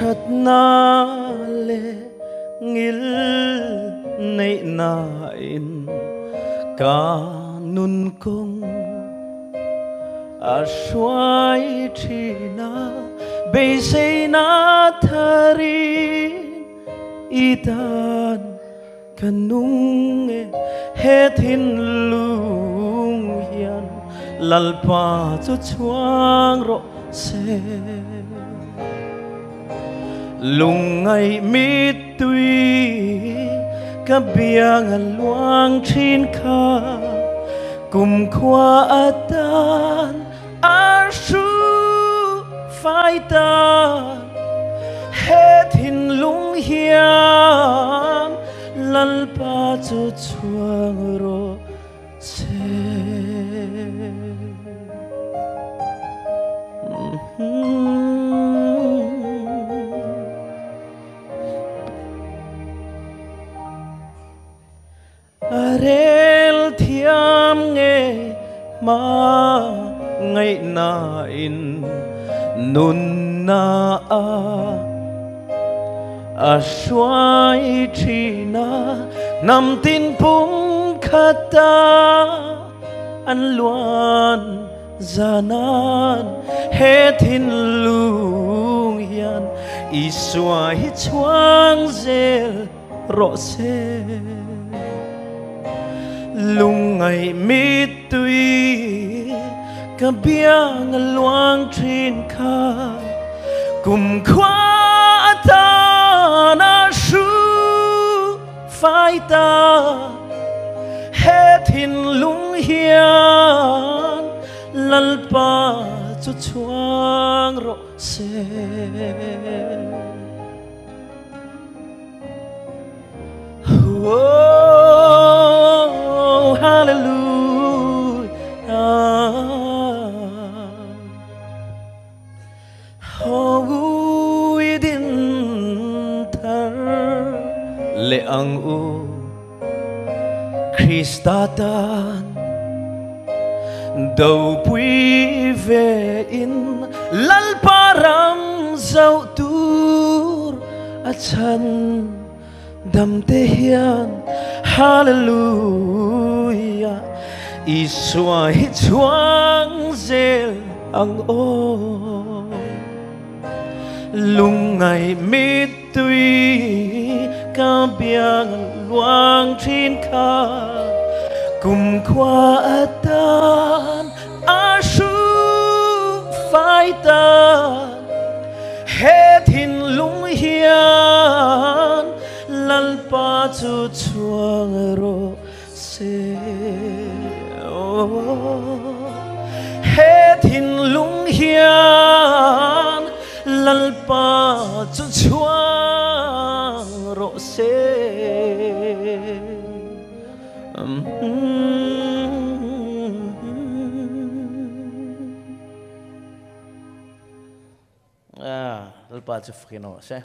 chật na lệ ngil nay nain ca nun công xoay chi na bây say na thari itan kanung hết hin lung hian lalpa cho chuang ro se lung ngày mi tui ka biang luang chin kha kum khwa atan asu phai ta hết hin lung hian lalpa cho chuang ro se arel thiam nghe ma ngày na in nun na a xoay chi na nằm tin pung khata an luan zanan hết hin lung hian i xoay chuang zel ro se lung ngày mi tui ka biang luang trin kha kum khwa ta na su phai ta hết hin lung hian lalpa cho chuang ro se oh hallelujah oh idin thar le ang u Christatan đâu quý về in lalparam dâu tur a chan đam te hian hallelujah i xoay chuang zel ang o lung ngày mi tui ka biang luang trin kha kum khwa atan asu phai ta hết hin lung hian lalpa chu chuang ro se hết hin lung hian lalpa chu chuang ro se lalpa chu frino se